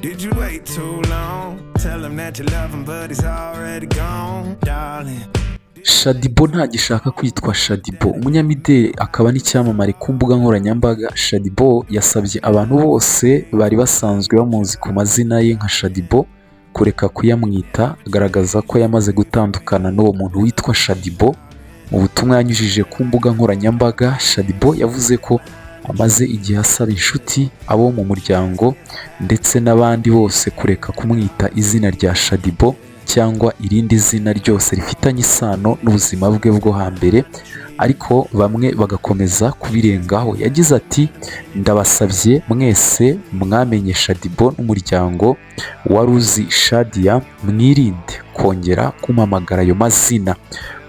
Did you wait too long? Tell him that you love him but he's already gone, darling. Shadyboo Ntagishaka kwitwa Shadyboo, umunyamideli akaba n'icyamamare ku mbuga nkoranyambaga. Shadyboo yasabye abantu bose bari basanzwe bamuzi ku mazina ye nka Shadyboo kureka kuyamwita, agaragaza ko yamaze gutandukana n'uwo muntu witwa Shadyboo. Mu butumwa yanyujije ku mbuga nkoranyambaga, Shadyboo yavuze ko amaze igihe asaba inshuti, abo mu muryango ndetse n'abandi bose kureka kumwita izina rya Shadyboo cyangwa irindi zina ryose rifitanye isano n'ubuzima bwe bwo hambere, ariko bamwe bagakomeza kubirengaho. Yagize ati ndabasabye mwese mwamenye Shadyboo n'umuryango wari uzi Shadia, mwirinde kongera kumpamagara ayo mazina,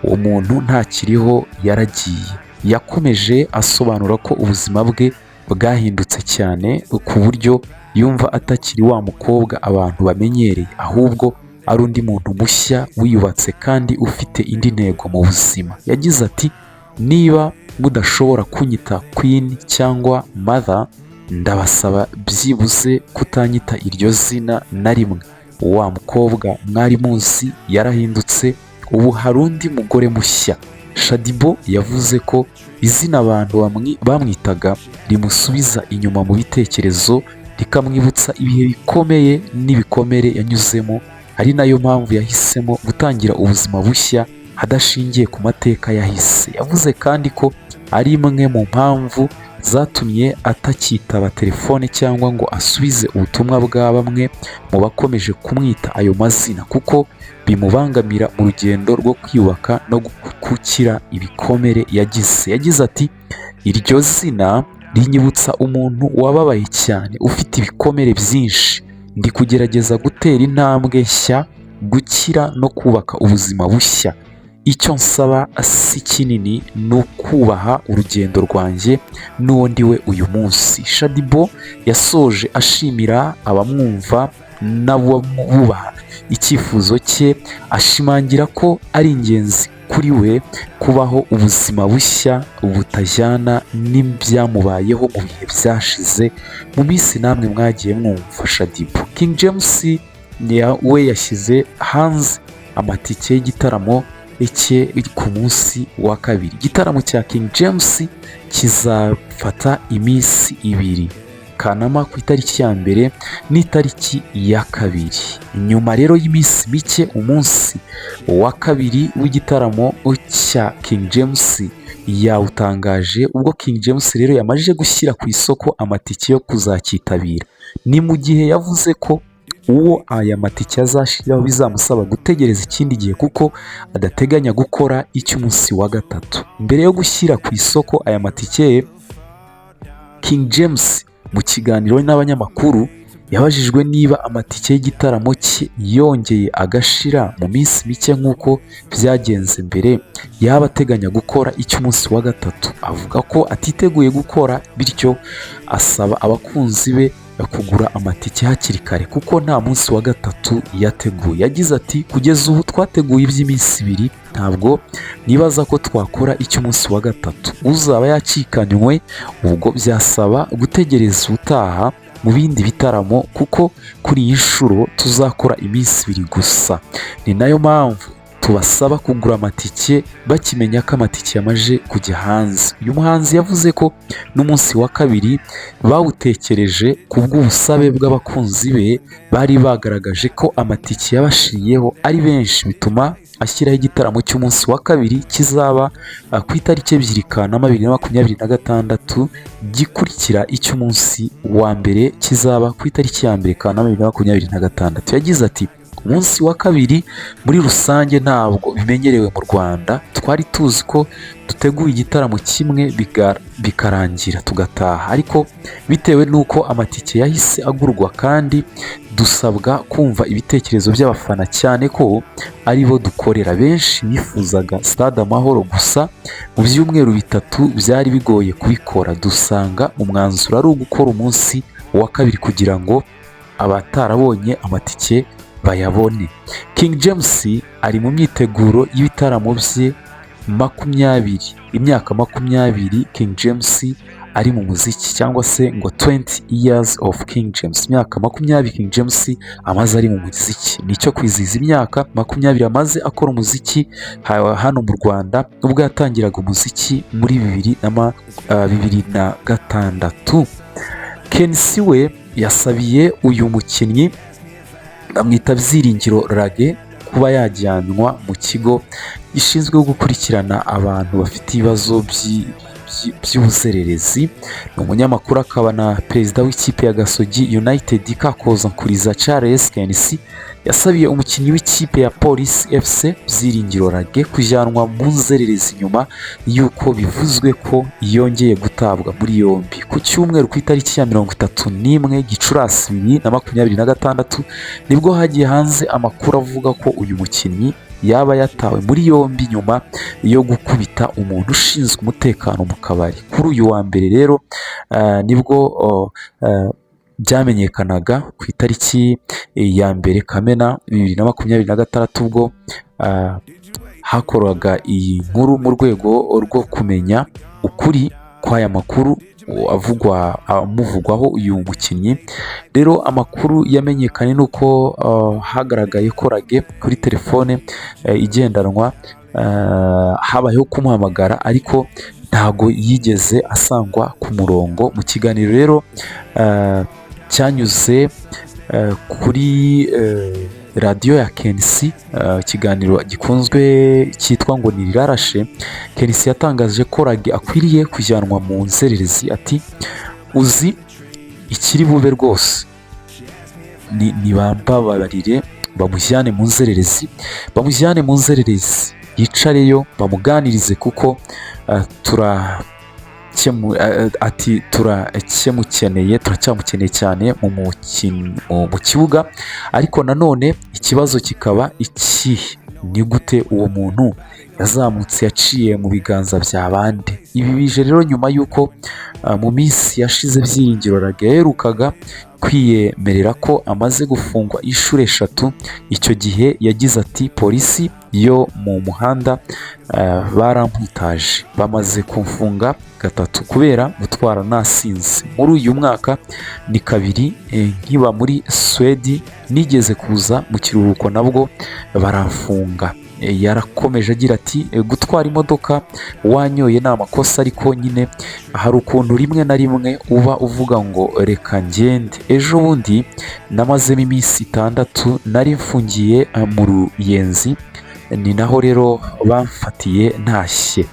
uwo muntu ntakiriho, yaragiye. Yakomeje asobanura ko ubuzima bwe bwahindutse cyane ku buryo yumva atakiri wa mukobwa abantu bamenyereye, ahubwo ari undi muntu mushya wiyubatse kandi ufite indi ntego mu buzima. Yagize ati niba mudashobora kunyita Queen cyangwa Mother, ndabasaba byibuze kutanyita iryo zina na rimwe. Wa mukobwa mwari muzi yarahindutse, ubu hari undi mugore mushya. Shadyboo yavuze ko izina abantu bamwitaga rimusubiza inyuma mu bitekerezo, rikamwibutsa ibihe bikomeye n'ibikomere yanyuzemo, ari nayo mpamvu yahisemo gutangira ubuzima bushya hadashingiye ku mateka yahise. Yavuze kandi ko ari imwe mu mpamvu zatumye atakitaba telefone cyangwa ngo asubize ubutumwa bwa bamwe mu bakomeje kumwita ayo mazina, kuko bimubangamira mu rugendo rwo kwiyubaka no gukira ibikomere yagize. Yagize ati iryo zina rinyibutsa umuntu wababaye cyane, ufite ibikomere byinshi. Ndi kugerageza gutera intambwe nshya, gukira no kubaka ubuzima bushya. Icyo nsaba si kinini, ni ukubaha urugendo rwanjye n'uwo ndiwe uyu munsi. Shadyboo yasoje ashimira abamwumva n'abamubaha icyifuzo cye, ashimangira ko ari ingenzi kuri we kubaho ubuzima bushya butajyana n'ibyamubayeho mu bihe byashize. Mu minsi namwe mwagiye mwumva Shadyboo. King James we yashyize hanze amatike y'igitaramo cye ku munsi wa kabiri. Igitaramo cya King James kizafata iminsi ibiri, Kanama ku itariki ya mbere n'itariki ya kabiri. Nyuma rero y'iminsi mike, umunsi wa kabiri w'igitaramo cya King James yawutangaje, ubwo King James rero yamaze gushyira ku isoko amatike yo kuzakitabira. Ni mu gihe yavuze ko uwo aya matike azashiraho bizamusaba gutegereza ikindi gihe, kuko adateganya gukora icy'umunsi wa gatatu. Mbere yo gushyira ku isoko aya matike, King James mu kiganiro n'abanyamakuru yabajijwe niba amatike y'igitaramo cye yongeye agashira mu minsi mike nk'uko byagenze mbere, yaba ateganya gukora icy'umunsi wa gatatu. Avuga ko atiteguye gukora, bityo asaba abakunzi be kugura amatike hakiri kare kuko nta munsi wa gatatu yateguye. Yagize ati kugeza ubu twateguye iby'iminsi ibiri, ntabwo nibaza ko twakora icy'umunsi wa gatatu. Uzaba yacikanywe ubwo byasaba gutegereza utaha mu bindi bitaramo, kuko kuri iyi nshuro tuzakora iminsi ibiri gusa. Ni nayo mpamvu tubasaba kugura amatike bakimenya ko amatike yamaje kujya hanze. Uyu muhanzi yavuze ko n'umunsi wa kabiri bawutekereje ku bw'ubusabe bw'abakunzi be, bari bagaragaje ko amatike yabashiriyeho ari benshi, bituma ashyiraho igitaramo cy'umunsi wa kabiri kizaba ku itariki 2 Kanama 2026, gikurikira icy'umunsi wa mbere kizaba ku itariki ya 1 Kanama 2026. Yagize ati umunsi wa kabiri muri rusange ntabwo bimenyerewe mu Rwanda, twari tuzi ko duteguye igitaramo kimwe bikarangira tugataha, ariko bitewe n'uko amatike yahise agurwa kandi dusabwa kumva ibitekerezo by'abafana cyane ko ari bo dukorera, benshi bifuzaga Stade Amahoro, gusa mu byumweru bitatu byari bigoye kubikora. Dusanga umwanzuro ari ugukora umunsi wa kabiri kugira ngo abatarabonye amatike bayabone. King James ari mu myiteguro y'ibitaramo bye 20, imyaka 20 King James ari mu muziki, cyangwa se ngo 20 years of King James, imyaka 20 King James amaze ari mu muziki. Nicyo kwizihiza imyaka 20 amaze akora umuziki hano mu Rwanda, ubwo yatangiraga umuziki muri 2006. Kensi we yasabiye uyu mukinnyi amwita Byiringiro Rage kuba yajyanwa mu kigo gishinzwe gukurikirana abantu bafite ibibazo by'ubuzererezi. Ni umunyamakuru akaba na perezida w'ikipe ya Gasogi United Kakoza Nkuriza Charles Kensi yasabiye umukinnyi w'ikipe ya Police FC Byiringiro Rage kujyanwa mu nzererezi nyuma y'uko bivuzwe ko yongeye gutabwa muri yombi. Ku cyumweru ku itariki ya 31 Gicurasi 2026 nibwo hagiye hanze amakuru avuga ko uyu mukinnyi yaba yatawe muri yombi nyuma yo gukubita umuntu ushinzwe umutekano mu kabari. Kuri uyu wa mbere rero nibwo byamenyekanaga ku itariki ya 1 Kamena 2026 ubwo hakorwaga iyi nkuru mu rwego rwo kumenya ukuri kw'aya makuru amuvugwaho uyu mukinnyi. Rero amakuru yamenyekanye nuko hagaragaye ko Rage kuri telefone igendanwa habayeho kumuhamagara ariko ntago yigeze asangwa ku murongo. Mu kiganiro rero cyanyuze kuri radiyo ya Kensi, ikiganiro gikunzwe cyitwa ngo Nirarashe, Kensi yatangaje ko Rage akwiriye kujyanwa mu nzererezi. Ati uzi ikiri bube rwose nibambabarire bamujyane mu nzererezi yicareyo bamuganirize kuko turacyamukeneye cyane mu kibuga. Ariko nanone ikibazo kikaba ikihe, ni gute uwo muntu yazamutse yaciye mu biganza bya bande? Ibi bije rero nyuma y'uko mu minsi yashize Byiringiro Rage yaherukaga kwiyemerera ko amaze gufungwa inshuro 3. Icyo gihe yagize ati polisi yo mu muhanda baramputaje, bamaze kumfunga 3 kubera gutwara nasinze. Muri uyu mwaka ni 2 nkiba muri Sweden, nigeze kuza mu kiruhuko nabwo baramfunga. Yarakomeje agira ati gutwara imodoka wanyoye ni amakosa, ariko nyine hari ukuntu rimwe na rimwe uba uvuga ngo reka ngende. Ejo bundi namazemo iminsi 6 nari mfungiye mu Ruyenzi, ni naho rero bamfatiye ntashye.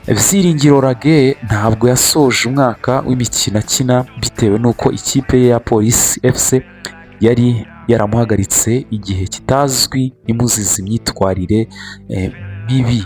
Byiringiro Rage ntabwo yasoje umwaka w'imikino akina bitewe n'uko ikipe ye ya Police FC yari yaramuhagaritse igihe kitazwi imuziza imyitwarire mibi.